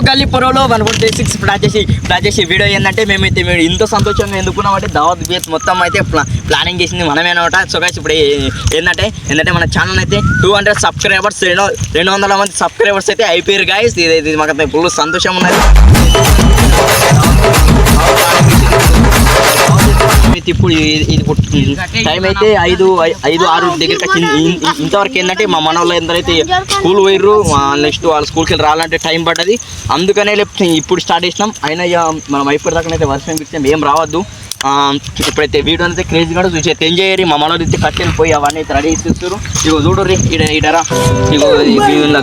గల్లీ పొరలో 1.6 ప్లాన్ చేసి వీడియో ఏంటంటే మేమైతే ఇంత సంతోషంగా ఎందుకున్నామంటే దావత్ బేస్ మొత్తం అయితే ప్లానింగ్ చేసింది మనమే అనమాట. సో గైస్ ఇప్పుడు ఏంటంటే మన ఛానల్ అయితే 200 సబ్స్క్రైబర్స్ 200 మంది సబ్స్క్రైబర్స్ అయితే అయిపోయారు గైస్. ఇది మాకైతే ఫుల్ సంతోషం ఉన్నది. ఇప్పుడు టైం అయితే 5-6 దగ్గరికి ఇంతవరకు ఏంటంటే మా మనోళ్ళు ఎందరైతే స్కూల్ పోయిర్రు, నెక్స్ట్ వాళ్ళ స్కూల్కి వెళ్ళి రావాలంటే టైం పడ్డది. అందుకనే ఇప్పుడు స్టార్ట్ చేసినాం. అయినా మనం అయిపోయేదాకా అయితే వర్షం పిచ్చాం, ఏం రావద్దు. ఇప్పుడైతే వీడియో అయితే క్రేజీ కూడా చూసి ఎంజాయ్ అయ్యి మా మనోళ్ళు అయితే కట్టెలు పోయి అవన్నీ అయితే రెడీ చేస్తారు. ఇగో చూడరు ఇడరా, ఇగో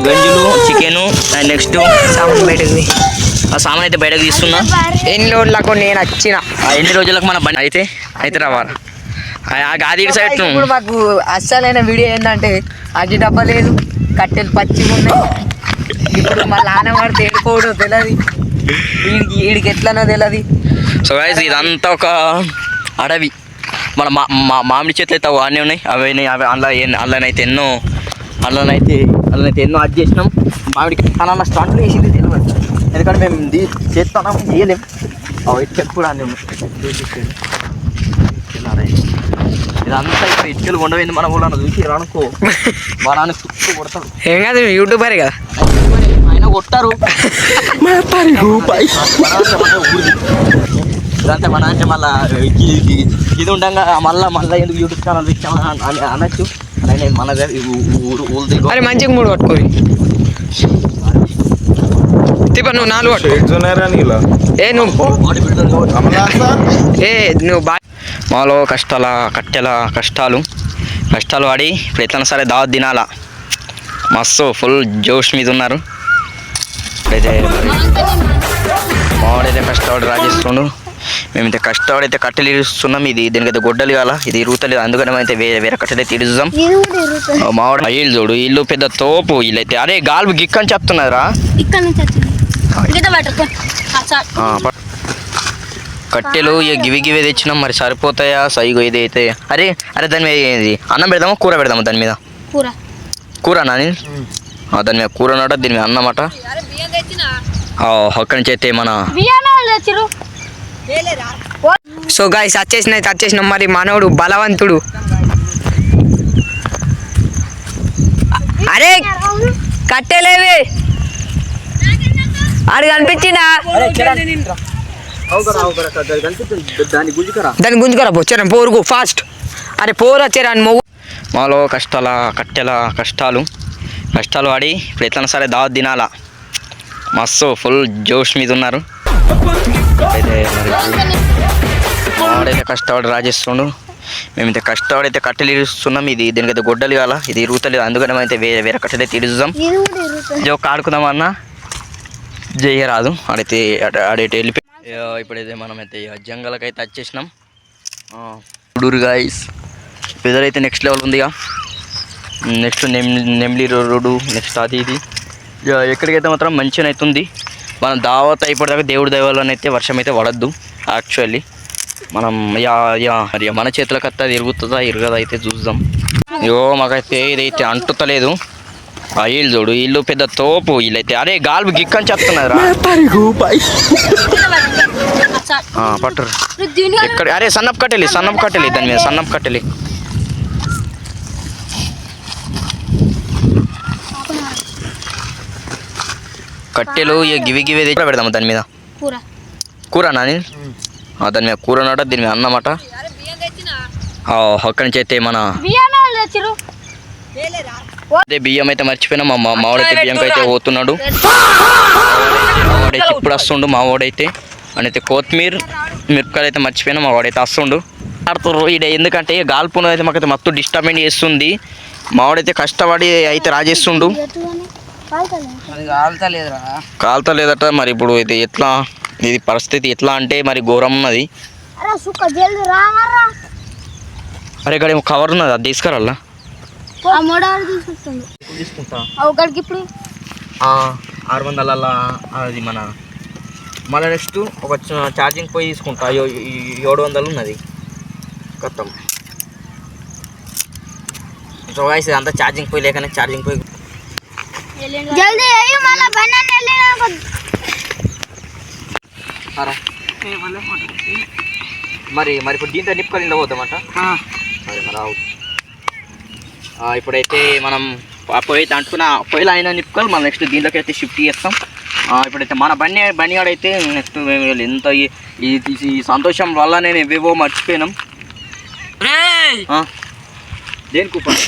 గంజులు, చికెను, అండ్ నెక్స్ట్ ఆ సామాన్ అయితే బయటకు తీస్తున్నా. ఎన్ని రోజులకు నేను వచ్చిన ఎన్ని రోజులకు మన బండి అయితే రావాలి. గాది సైడ్ ఇప్పుడు మాకు అస్సలైన వీడియో ఏంటంటే అగ్గి డబ్బా లేదు, కట్టెలు పచ్చిగా ఉన్నాయి. ఇప్పుడు మా నాన్న వాడు తేడుకోవడం తెలియదు, వీడికి ఎట్లనో తెలియదు. సో గైస్ ఇదంతా ఒక అడవి. మన మామిడి చెట్లు అయితే అన్నీ ఉన్నాయి. అవి అందులోనైతే ఎన్నో అది చేసినాం. మామిడికి అలా స్టార్ట్లు వేసింది తెలియదు, ఎందుకంటే మేము చేస్తున్నాం చేయలేం. ఇటుకలు కూడా ఇదంతా ఇప్పుడు ఇటుకలు ఉండవేంది మన ఊళ్ళో చూసి రానుకో మా నాన్న చుట్టూ కొడతారు. ఏం కాదు, యూట్యూబర్ కదా, ఆయన కొట్టారు. ఇదంతా మన అంటే మళ్ళీ ఇది ఉండగా మళ్ళీ ఎందుకు యూట్యూబ్ ఛానల్ పెట్టామని అనొచ్చు. మన ఊరు అరే మంచిగా మూడు పట్టుకోరి నువ్వు 4 నువ్వు మాలో కష్టాలు పడి ఇప్పుడు ఎట్లా సరే దావత్ తినాలా. మస్తు ఫుల్ జోష్ మీద ఉన్నారు. మావాడైతే కష్టపడి రాజేస్తుండు, మేమైతే కష్టపడైతే కట్టెలు ఇరుస్తున్నాం. దీనికైతే గొడ్డలు కాల, ఇది ఇరుగుతలేదు. అందుకని అయితే వేరే కట్టెలు అయితే ఇరుస్తాం. మావాడు ఇల్లు చూడు, ఇల్లు పెద్ద తోపు వీళ్ళైతే. అరే గాల్పు గిక్కని చెప్తున్నారా, కట్టెలు గివి తెచ్చినాం. మరి సరిపోతాయా సైగో ఇది అయితే. అరే దాని మీద అన్నం పెడదామా కూర పెడదామా? దాని మీద కూర నాని, దాని మీద కూర అన్నమాట, దీని మీద అన్నమాట. అక్కడి నుంచి అయితే మన సో గాయ్స్ వచ్చేసినాం. మరి మనోడు బలవంతుడు. అరే కట్టెలేవి ఆడు కనిపించిందా? దాన్ని గుంజుకరా వచ్చారా పోరుకు ఫాస్ట్. అరే పోరు వచ్చారా అని మొగ్గు. మాలో కష్టాలు పడి ఇప్పుడు ఎట్లా సరే దావత్ తినాలా. మస్తు ఫుల్ జోష్ మీద ఉన్నారు. మావాడైతే కష్టపడి రాజేస్తుండు, మేమైతే కష్టపడైతే కట్టెలు ఇరుస్తున్నాం. దీనికైతే గొడ్డలు కాల, ఇది ఇరుగుతలేదు. అందుకని అయితే వేరే కట్టెలు అయితే ఇరుస్తాం. జోక్ ఆడుకుందామన్నా చేయరాదు, ఆడైతే వెళ్ళిపోయి. ఇప్పుడైతే మనమైతే జంగల్కి అయితే వచ్చేసినాం. చూడురు గాయ్స్, వెదర్ అయితే నెక్స్ట్ లెవెల్ ఉందిగా. నెక్స్ట్ నెమ్లీ రోడ్డు, నెక్స్ట్ అది ఇది ఎక్కడికైతే మాత్రం మంచిగా అవుతుంది. మనం దావత్ అయిపోయేదాకా దేవుడి దైవాలనైతే వర్షం అయితే పడద్దు. యాక్చువల్లీ మనం మన చేతులకు అత్త ఇరుగుతుందా ఇరగదా అయితే చూద్దాం. మాకైతే ఇదైతే అంటుతలేదు. ఇల్లు చూడు, ఇల్లు పెద్ద తోపు వీళ్ళైతే. అరే గాల్పు గిక్కని చెప్తున్నారా, పట్టరు ఎక్కడ. అరే సన్నపు కట్టెలి దాని మీద సన్నపు కట్టెలి. కట్టెలు గివి తెచ్చి పెడదాము దాని మీద కూర నాని, దాని మీద కూర అన్నమాట, దీని మీద అన్నమాట. అక్కడి నుంచి అయితే మన అదే బియ్యం అయితే మర్చిపోయినా. మా మావాడైతే బియ్యంకి అయితే పోతున్నాడు. మావాడైతే ఇప్పుడు వస్తుండు. మావాడైతే అయితే కొత్తిమీర మిరపకాయలు అయితే మర్చిపోయినా. మావాడైతే వస్తుండు ఆడుతుర్రు ఈడ. ఎందుకంటే గాల్పును అయితే మాకైతే మొత్తం డిస్టర్బెంట్ చేస్తుంది. మావాడైతే కష్టపడి అయితే రాజేస్తుండు. కాలుతలేదట. మరి ఇప్పుడు ఇది ఎట్లా, ఇది పరిస్థితి ఎట్లా అంటే మరి ఘోరం ఉన్నది. అరే ఇక్కడ కవర్ ఉన్నది, అది తీసుకురాలా. తీసుకుంటా 600 అది మన మళ్ళీ నెక్స్ట్ ఒక ఛార్జింగ్ పోయి తీసుకుంటా. 700 ఉన్నది మొత్తం. సో గాయ్స్ ఇదంతా ఛార్జింగ్ పోయి లేకనే ఛార్జింగ్ పోయి మరి ఇప్పుడు దీంతో నిప్పుకొని ఇంట్లో పోతామంట. సరే మరి రావు. ఇప్పుడైతే మనం ఆ పొయ్యి అంటుకున్న పొయ్యిలో అయినా నిప్పుకొని మనం నెక్స్ట్ దీంట్లోకి అయితే షిఫ్ట్ చేస్తాం. ఇప్పుడైతే మన బండిగాడైతే నెక్స్ట్ ఎంత ఈ సంతోషం వల్ల నేను ఏవేవో మర్చిపోయినాం. దేని కూపన్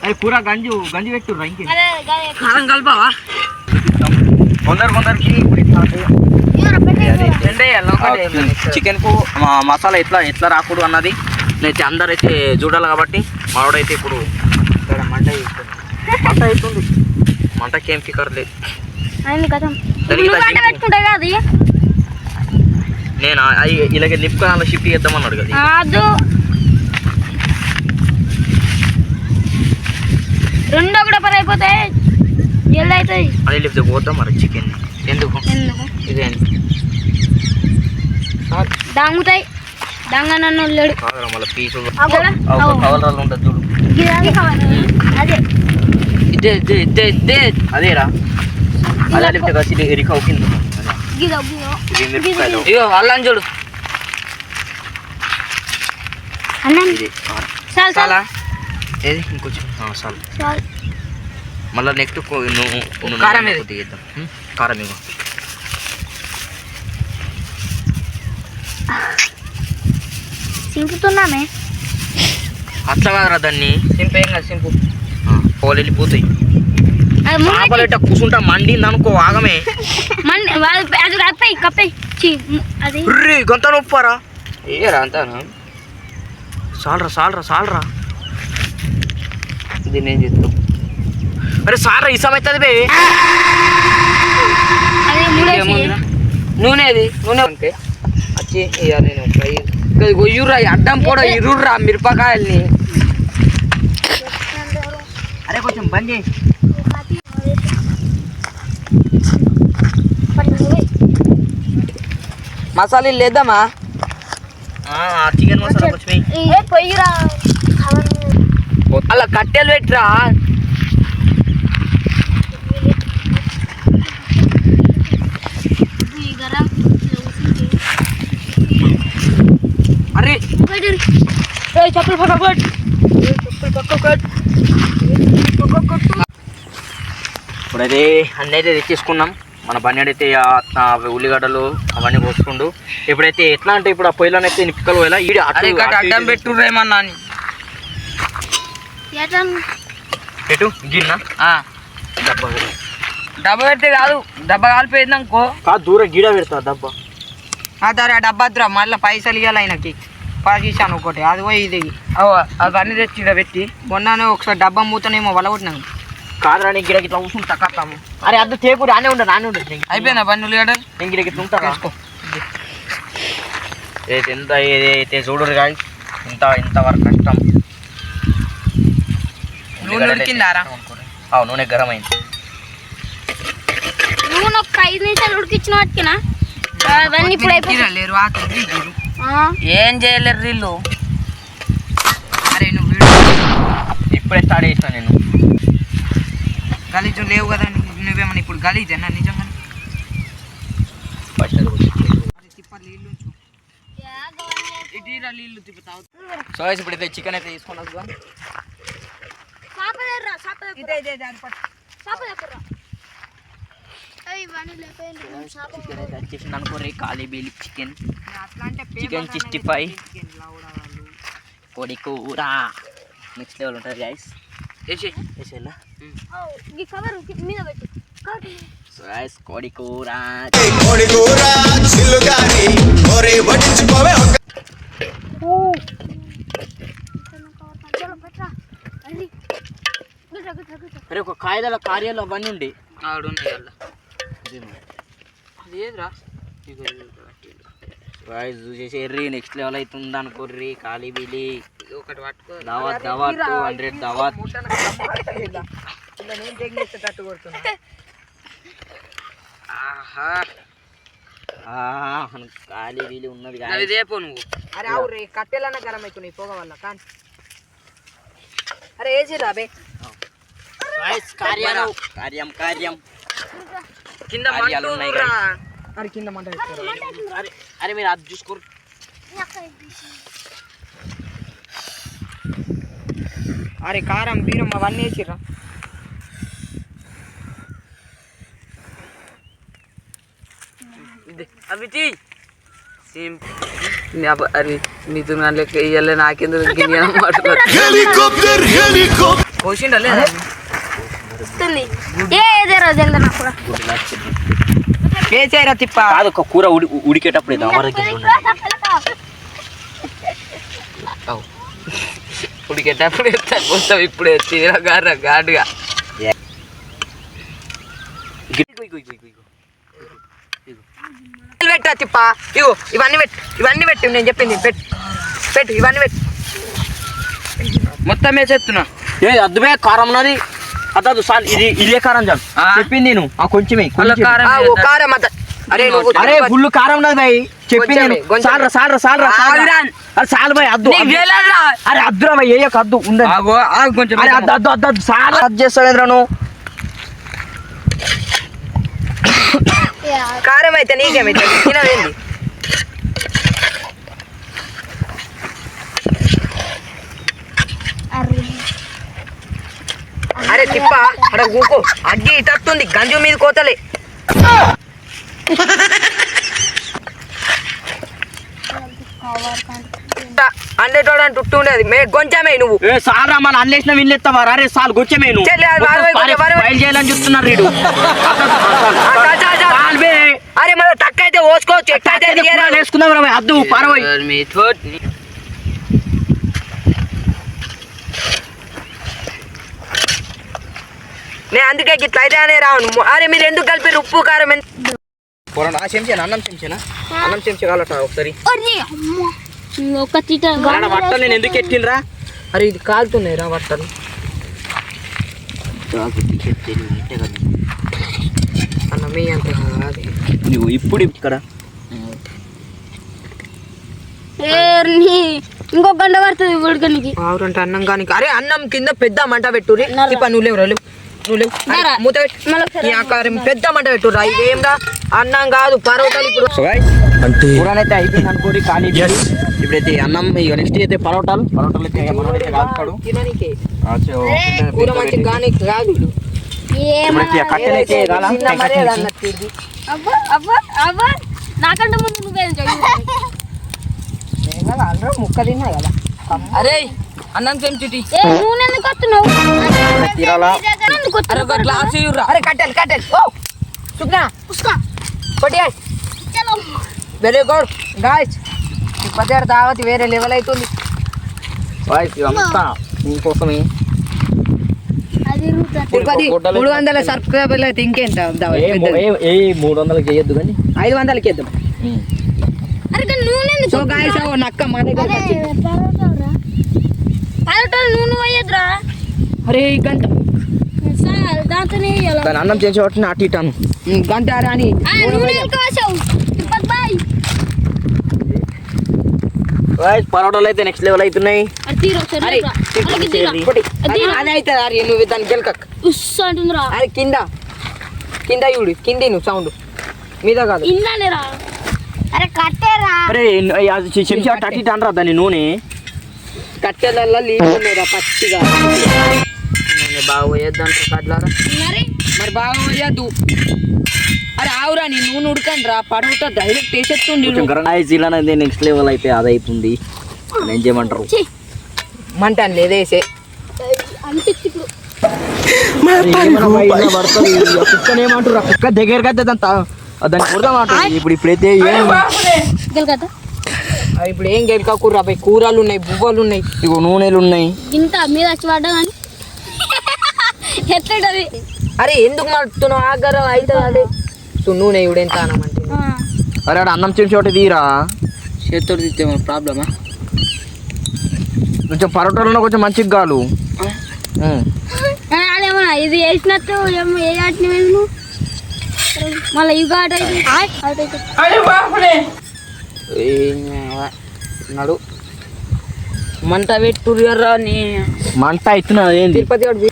అరే పూరా గంజి పెట్టుర్రా ఇంకే కలపావా కొందరికి చికెన్ కు మసాలా ఎట్లా రాకూడదు అన్నది నేనైతే అందరైతే చూడాలి కాబట్టి మావాడైతే ఇప్పుడు మంట అవుతుంది. మంటకి ఏం ఫికర్ లేదు. నేను ఇలాగే నిప్పుకొని అలా షిఫ్ట్ చేద్దామన్నాడు కదా. రెండో కూడా పని అయిపోతాయి జల్ది అవుతుంది. అది లేకపోతే పోతాం మరి చికెన్ ఎందుకు ఇదేంటి డాంగుతాయి డాంగ నన్ను లేడు కాదురా మళ్ళీ పీసులు కవలరాలు ఉంటుంది చూడు. అదే అదేరా అదే లేకపోతే కలిసి రికవ్ కింద ఇగో అల్లం చూడు. ఇది చాలా ఏది ఇంకొంచెం చాలు. మళ్ళీ నెక్స్ట్ కారం తీద్దాం. కారం ఇవ్వ సింపుతున్నామే. అట్లా కాదురా దాన్ని సింపు ఏం కాదు సింపు. పోలు వెళ్ళిపోతాయి. చేపలెట్ట కూర్చుంటా మండింది అనుకో ఆగమే అది గొంత నొప్పారా ఏరా అంతా సాలరా దీన్ని ఏం చేస్తాం. అరే సారా ఇసం అవుతుంది బే. నూనె అంటే వచ్చి ఇక నేను ఫ్రై గొయ్యుర్రా అడ్డం కూడా ఇరుర్రా మిరపకాయల్ని. అరే కొంచెం బంద్ చేయి. మసాలాలు లేద్దామా? చికెన్ మసాలా కొంచెం పొయ్యిరా అలా కట్టెలు పెట్టరా. అరే చెప్పులు పక్కబట్ ఇప్పుడైతే అన్నీ అయితే తెచ్చేసుకున్నాం. మన బండి అయితే ఉల్లిగడ్డలు అవన్నీ పోసుకుండు. ఇప్పుడైతే ఎట్లా అంటే ఇప్పుడు ఆ పొయ్యిలోనైతే నిప్పుకలు పోయేలా ఈడ అడ్డం పెట్టుర్రేమన్నా పెట్టు గిన్నె డబ్బా పెడితే కాదు, డబ్బా కాలిపోయింది అనుకో కాదు దూరం గీడ పెడతా డబ్బా. అదే డబ్బా వద్దురా మళ్ళీ పైసలు ఇవ్వాలి ఆయనకి. పాకిస్తాను ఒకటి అది పోయి ఇది అవన్నీ తెచ్చి ఇక్కడ పెట్టి మొన్ననే ఒకసారి డబ్బా మూతనేమో వలగొట్టినాను. కాదురా నేను గిడకి ఇట్లా కూర్చుంటా కట్టాము. అరే అద్దు తేపు రానే ఉండదు అయిపోయినా బండి ఉల్లిగడ్డలు నేను గిడకి ఇట్లా ఉంటా రాసుకో. ఎంత ఏదైతే చూడరు కానీ ఇంతవరకు కష్టం. నూనె ఉడికిందారా? నూనె గరం అయింది. నూనె ఒక 5 నిమిషాలు ఉడికించిన వాటికినా అవన్నీ ఇప్పుడు లేరు ఏం చేయలేరు వీళ్ళు. అరే నువ్వు ఇప్పుడే స్టార్ట్ చేసిన నేను. గలీజు లేవు కదా నువ్వేమన్నా ఇప్పుడు గలీజేనా నిజంగా? తిప్ప నీళ్ళు ఇటీరా నీళ్ళు తిప్పుతావు. సో ఇప్పుడైతే చికెన్ అయితే తీసుకొని వస్తాం. చికెన్ అయితే వచ్చేసింది అనుకోర్రీ. కాళీబేలి చికెన్, చికెన్ 65, కోడి కూర నెక్స్ట్ లెవెల్ ఉంటుంది గైస్. వేసేలా సో గైస్ కోడి కూర అరే ఒక కాయదాల కార్యాలు అవన్నీ ఉండి ఆడున్నాయి అలా అది ఏదిరా చూసేసి ఎర్రీ నెక్స్ట్ లెవెల్ అవుతుంది అనుకోర్రీ. కాళీబేలి ఒకటి పట్టుకో. దావత్ 200 దావత్. కాళీబేలి ఉన్నది ఇదేపో నువ్వు. అరే అవు రే కట్టెలన్నా గరం అవుతున్నాయి పొగ వల్ల కానీ. అరే వేసిరా బే కార్యం కార్యం కింద కార్యాలు ఉన్నాయి మంట అరే కింద మంట అరే అరే మీరు అది చూసుకోరు అరే కారం బీరం అవన్నీ వేసిర్రా అవి సేమ్ అరే నీతో లెక్క ఇయ్యాలి నాకెందుకు కోసిండా లేదా వస్తుంది ఏదేరా జల్ది నాకు కూడా వేసేరా తిప్ప కాదు ఒక కూర ఉడికేటప్పుడు ఇది అమర దగ్గర ఉడికేటప్పుడు మొత్తం ఇప్పుడు తీరగారా ఘాటుగా పెట్టా తిప్ప ఇగో ఇవన్నీ పెట్టు నేను చెప్పింది పెట్టు ఇవన్నీ పెట్టు మొత్తం వేసేస్తున్నా ఏ అద్దుమే కారం ఉన్నది అద్దు సార్ ఇదే కారం చాలు చెప్పింది నేను ఆ కొంచెమే కారం అంత అరే నువ్వు అరే ఫుల్ కారం ఉన్నది భయ్ చెప్పింది నేను సాల్రా అరే సాల్ భయ్ అద్దు అరే అద్దురా భయ్ ఏ అద్దు ఉందని కొంచెం అరే అద్దు సాల్ అద్దు చేస్తావు నువ్వు కారం అయితే నీకేమైతే తినవేంది అరే తిప్ప అక్కడ కూకో అగ్గి ఇటస్తుంది గంజు మీద కోతలే అండేటోడు అని చుట్టూ ఉండేది కొంచెమే నువ్వు సాల్రా మన అల్లేసిన వీళ్ళెత్తావా అరే సాల్ గొచ్చమే నువ్వు ఫైల్ చేయాలని చెప్తున్నారు రీడు అరే మన తక్కువ అయితే ఓసుకోవచ్చు ఎక్కువ అయితే వేసుకుందాం రా అద్దు పారవై నేను అందుకే గిట్ల అయితే అనే రాను అరే మీరు ఎందుకు కలిపి ఉప్పు కారం చెంచానా అన్నం చెంచా కావాలట ఒకసారి ఒక తీట బట్టలు నేను ఎందుకు ఎట్టినరా అరే ఇది కాలుతున్నాయి రా బట్టలు అన్న మీ అంత కాదు నువ్వు ఇప్పుడు ఇక్కడ ఇంకో గంట పడుతుంది ఉడకనికి ఆవురంటే అన్నం కానీ అరే అన్నం కింద పెద్ద మంట పెట్టు నువ్వు లేవు మూత ఈ ఆకారం పెద్ద మంట పెట్టు రా ఇదేం రా అన్నం కాదు పరోటాలు ఇప్పుడు అంటే కూరనైతే అయిపోయింది అనుకోండి కానీ ఇప్పుడైతే అన్నం ఇక నెక్స్ట్ అయితే పరోటాలు అయితే మనోడైతే కాల్తాడు తిననీకే కూర మంచి కానీ కాదు కట్టెలైతే నాకంటే ముందు నువ్వే అందరూ ముక్క తిన్నా కదా అరే అన్నం చెంచుటి నూనె ఎందుకు వస్తున్నావు అరే ఒక గ్లాస్ ఇవ్వరా అరే కట్టెలు ఓ సుగ్నా కొట్టి వెరీ గుడ్ గాయస్ ఇప్పటి దావత్ వేరే లెవెల్ అవుతుంది మీకోసమే తిరుపతి 300 సబ్స్క్రైబర్లు అయితే ఇంకేంత 300 చేయొద్దు కానీ 500కి ఇద్దాం సో గాయస్ నక్క మా దగ్గర నూనె పోయద్రా అరే ఈ గంట దాంతోనే దాని అన్నం చేసి ఒకటి అటు ఇటాను గంట రాని పరోటాలు అయితే నెక్స్ట్ లెవెల్ అవుతున్నాయి అది అవుతుంది అరే నువ్వు దాన్ని గెలకక్ అంటుందిరా అరే కింద ఇవుడు కింద నువ్వు సౌండ్ మీద కాదు ఇందానేరా అరే కట్టేరా అరే చెంచా అటు ఇటు అనరా దాన్ని నూనె కట్టెలల్లో నీళ్ళు ఉన్నాయిరా పచ్చిగా బాగా పోయేద్దాంటారు కట్లారా మరి బాగా పోయద్దు అరే ఆవురా నీ నూనె ఉడకండి రా పడుగుతా డైరెక్ట్ వేసేస్తుండే నెక్స్ట్ లెవెల్ అయితే అది అవుతుంది ఏం చేయమంటారు మంట లేదేసే కుక్కని ఏమంటారు కుక్క దగ్గరకి అయితే దాన్ని కొడదామంటారు ఇప్పుడైతే ఇప్పుడు ఏం గెలక కూర పోయి కూరలు ఉన్నాయి బువ్వలు ఉన్నాయి ఇగో నూనెలు ఉన్నాయి ఇంత మీద వచ్చి పడ్డా కానీ ఎట్లది అరే ఎందుకు మడుతున్నావు ఆగర అయితే అదే నూనె ఇప్పుడు ఎంత అనమంటే అరే ఆడ అన్నం చేసి ఒకటి తీరా చేతితో తీస్తే ప్రాబ్లమా కొంచెం పరోటాలు కొంచెం మంచిగా కాలు అదేమో ఇది వేసినట్టు ఏమో ఏ ఆటని వేసు మళ్ళీ ఇవి ఆట నడు మంట పెట్టుర్రా నీ మంట అవుతున్నా ఏంది తిరుపతి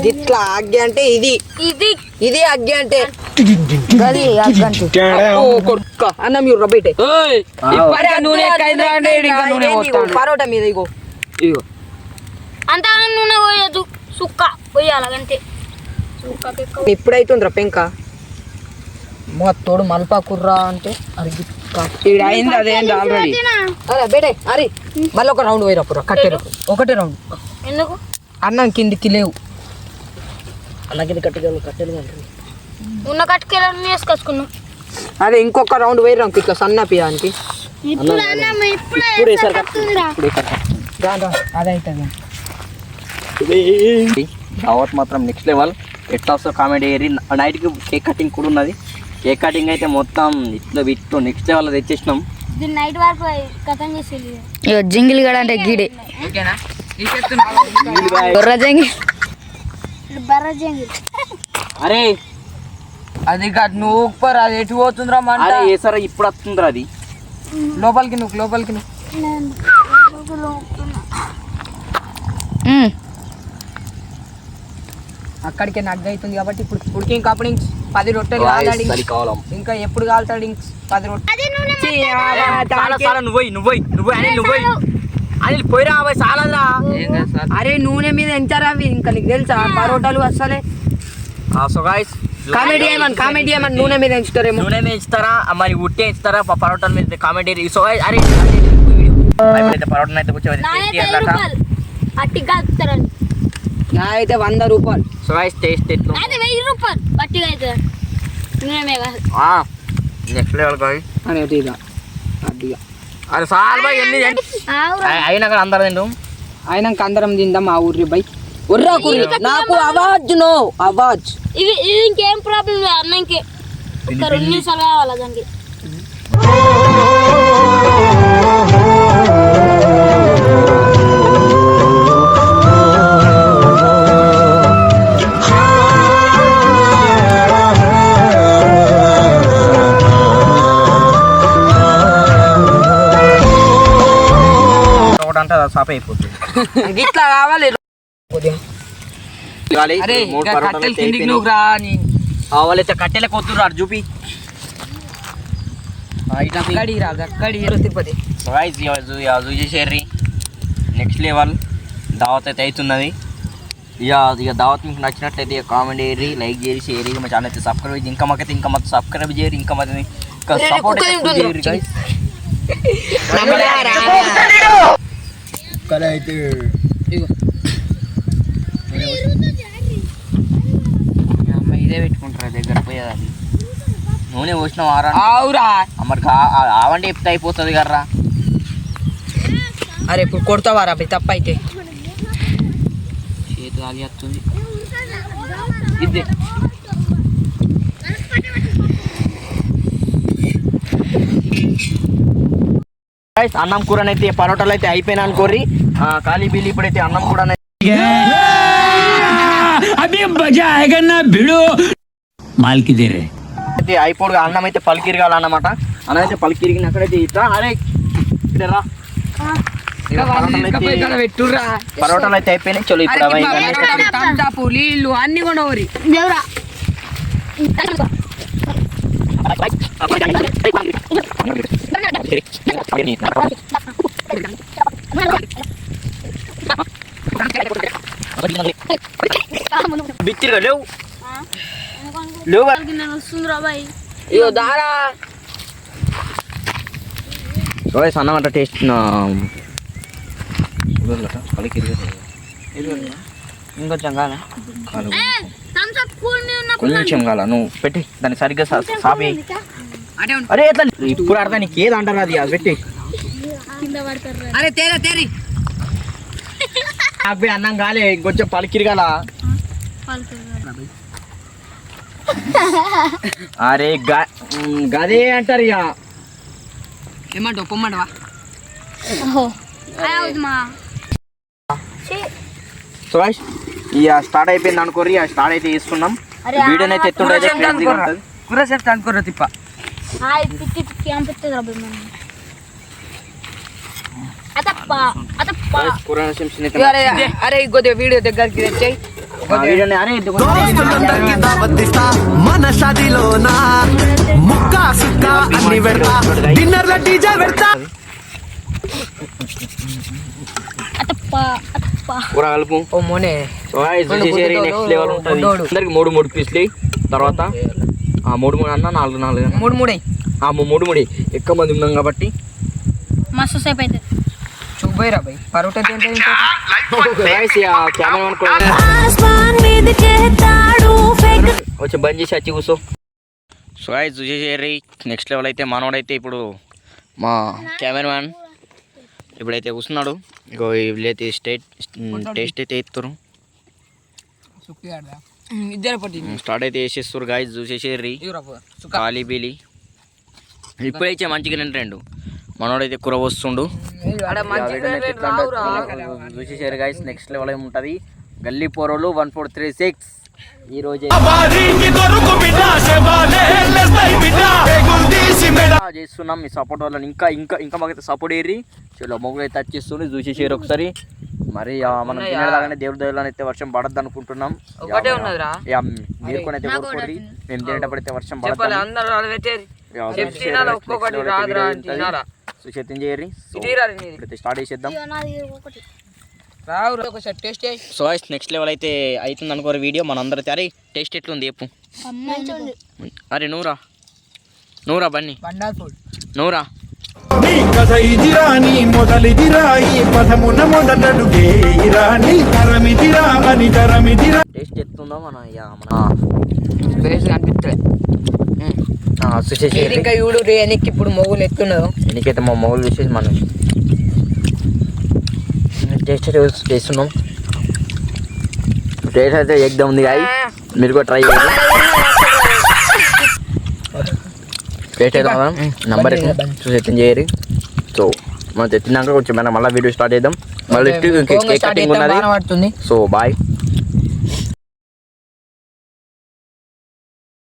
గిట్లా అగ్గి అంటే ఇది ఇది ఇది అగ్గి అంటే గది అగ్గి అంటే ఓ కొడుక అన్నం మీరు బయట నూనె పరోటా మీద ఇగో ఇగో అంత నూనె పోయదు సుక్క పోయాలి అంతే సుక్క ఎప్పుడైతుందిరా పెంక మొత్తోడు మల్పా కుర్రా అంటే అది అయింది అదేంది ఆల్రెడీ అరే బేటే అరే మళ్ళీ ఒక రౌండ్ పోయిరా కట్టెలు ఒకటే రౌండ్ ఎందుకు అన్నం కిందికి లేవు అన్నం కింద కట్టెలు ఉన్న కట్టుకెళ్ళి వేసుకొచ్చుకున్నాం అదే ఇంకొక రౌండ్ పోయిరా ఇట్లా సన్న పియానికి ఇప్పుడు అన్నం ఇప్పుడే అదైతుంది దావత్ మాత్రం నెక్స్ట్ లెవెల్ ఎట్లా వస్తా కామెడీ ఏరి నైట్కి కేక్ కటింగ్ కూడా ఉన్నది కేక్ కటింగ్ అయితే మొత్తం ఇట్లా నెక్స్ట్ లెవెల్ తెచ్చేసినాం దీన్ని నైట్ వరకు కథం చేసేది ఇక జింగిల్ గడ అంటే గీడే ఓకేనా బొర్ర జింగిల్ బర్ర జంగి అరే అది కాదు నువ్వు ఉప్పర్ అది ఎటు పోతుందిరా మంట అరే ఏ సరే ఇప్పుడు వస్తుందిరా అది లోపలికి నువ్వు అక్కడికే నగ్గ అవుతుంది కాబట్టి ఇప్పుడు ఉడికి ఇంకా అప్పుడు 10 రొట్టెలు కాలాడి ఇంకా ఎప్పుడు కాలుతాడు ఇంక 10 రొట్టెలు అని పోయిరా చాలరా అరే నూనె మీద ఎంచారా అవి ఇంకా నీకు తెలుసా పరోటాలు అసలే సో గైస్ కామెడీ ఏమని నూనె మీద ఎంచుతారేమో నూనె మీద ఇస్తారా మరి ఉట్టే ఇస్తారా పరోటాల మీద కామెడీ సో గైస్ అరే పరోటా అయితే కూర్చోవాలి అట్టి కలుపుతారని నా అయితే 100 రూపాయలు సో గైస్ టేస్ట్ ఎట్లా అయితే 1000 రూపాయలు పట్టిగా అయితే నూనె కాదు నెక్స్ట్ లెవెల్ గాయ్ అని ఇక అడ్డిగా అరే సార్ బాయ్ ఎన్ని అయినా కానీ అందరు తింటాం అయినాక అందరం తిందాం ఆ ఊర్రి బై ఉర్రా కుర్రి నాకు అవాజ్ ఇది ఇంకేం ప్రాబ్లం లేదు అన్నంకి ఒక 2 నిమిషాలు కావాలా దానికి అంటే సాప అయిపోతుంది ఇట్లా కావాలి అరే మూడు కట్టెలు కిందికి నువ్వు రా అని వాళ్ళైతే కట్టెలే కొత్తున్నారు చూపి గక్కడి తిరుపతి చూసేసారి నెక్స్ట్ లెవెల్ దావత్ అయితే అవుతున్నది ఇక దావత్ మీకు నచ్చినట్లయితే కామెంట్ చేయరి లైక్ చేయరి షేర్ చేయరి మా ఛానల్ అయితే సబ్స్క్రైబ్ చేసి ఇంకా మాకు సబ్స్క్రైబ్ చేయరు ఇంకా మాది ఇంకా సపోర్ట్ చేయరు guys. ఇదే పెట్టుకుంటారా దగ్గర పోయేది అది నూనె పోసిన ఆవురా మరి ఆవండి ఎప్పుడు అయిపోతుంది కర్రా అరే ఇప్పుడు కొడతావారా అబ్బాయి తప్ప అయితే చేతి గాలి వస్తుంది ఇది అన్నం కూరనైతే పరోటాలు అయితే అయిపోయినా అనుకోర్రి ఖాళీ బిల్లి ఇప్పుడైతే అన్నం కూడా అయితే అయిపోడు అన్నం అయితే పలికిరగాలన్నమాట అన్నం అయితే పలికిరిగిన అక్కడైతే ఇట్లా అరే రా పెట్టుర్రా పరోటాలు అయితే అయిపోయినాయి చలో ఇప్పుడు నీళ్ళు అన్ని కూడా దేవురా బిత్తిరిగా లేవు లేవు వస్తుందిరా బాయ్ ఇగో దారా అన్నం అంట టేస్ట్ ఇంకొంచెం కాదా థమ్స్ అప్ కూల్ ని ఉన్న కొంచెం కాల నువ్వు పెట్టి దాన్ని సరిగ్గా సాపి అరే ఎట్లా ఇప్పుడు అర్థం నీకు ఏది అంటారు అది పెట్టి కింద పడతారు అరే తేరి నాకు అన్నం కాలే ఇంకొంచెం పలికిరిగాల అరే గదే అంటారు ఇక ఏమంటావు పొమ్మంటవా సో ఇక స్టార్ట్ అయిపోయింది అనుకోరి స్టార్ట్ అయితే చేస్తున్నాం వీడియోని అయితే ఎత్తుండే కూర సెట్ అనుకోరా తిప్ప పిచ్చి పిచ్చి అనిపిస్తుంది అతప్ప అరే అరే కొద్దిగా వీడియో దగ్గరికి తెచ్చాయి మన షాదీలోనా ముక్కా సుక్కా అన్ని పెడతా డిన్నర్ లో డీజే పెడతా కూర కలుపు. ఓ మోనే సో guys, చూసేసేయండి, నెక్స్ట్ లెవెల్ ఉంటుంది. అందరికి 3 పీసులు తర్వాత 3 అన్న 4 మూడు ఎక్కువ మంది ఉన్నాం కాబట్టి మస్తు సేపు అవుతుంది. చూపోయిరా భయ్ పరోటా తింటే కెమెరామెన్ వచ్చి బంద్ చేసి వచ్చి కూర్చో. సో గాయ్స్ చూసేసేరి నెక్స్ట్ లెవెల్ అయితే మనోడైతే ఇప్పుడు మా కెమెరామెన్ ఇప్పుడైతే కూర్చున్నాడు. ఇగో వీళ్ళైతే టేస్ట్ అయితే ఇస్తారు. ఇద్దరు పట్టి స్టార్ట్ అయితే వేసేస్తారు గాయ్స్ చూసేసేరి ఖాళీ బీలి ఇప్పుడైతే మంచిగా తింటాడు. మనోడైతే కూర వస్తుండు. చూసేసారు గాయ్స్ నెక్స్ట్ లెవెల్ ఏముంటుంది. గల్లీ పోరోలు 1436 ఈ రోజే చేస్తున్నాం. మీ సపోర్ట్ వల్ల ఇంకా ఇంకా ఇంకా మాకైతే సపోర్ట్ ఏరి చలో మొగ్గులు అయితే వచ్చేస్తుంది. చూసేసారు ఒకసారి మరి మనం తినేలాగానే దేవుడి దేవుళ్ళని అయితే వర్షం పడద్దు అనుకుంటున్నాం. మీరు కూడా అయితే కోరుకోండి. మేము తినేటప్పుడు అయితే వర్షం పడద్దు. స్టార్ట్ చేసేద్దాం. సో నెక్స్ట్ లెవెల్ అయితే అవుతుంది అనుకోరు వీడియో. మన అందరూ అరే టేస్ట్ ఎట్లుంది చెప్పు. అరే నూరా బన్నీ నూరా నీ కథ ఇదిరా నీ మొదలిదిరా ఈ పదమున మొదటడుగే ఇరాని తరమిదిరా అని తరమిదిరా టేస్ట్ ఎత్తుందో మన ఇంకా చూడు ఎనికి ఇప్పుడు మొగులు ఎత్తున్నదో ఎన్నికైతే మా మొగులు చూసేసి మనం టేస్ట్ చేస్తున్నాం. టేస్ట్ అయితే ఎగ్దమ్ ఉంది కాయ. మీరు కూడా ట్రై చేయండి. టేస్ట్ అయితే నంబర్ చూసి ఎత్తిన చేయరు. సో మనం తెచ్చినాక కొంచెం మనం మళ్ళీ వీడియో స్టార్ట్ చేద్దాం. మళ్ళీ కేక్ కటింగ్ ఉన్నది. So bye.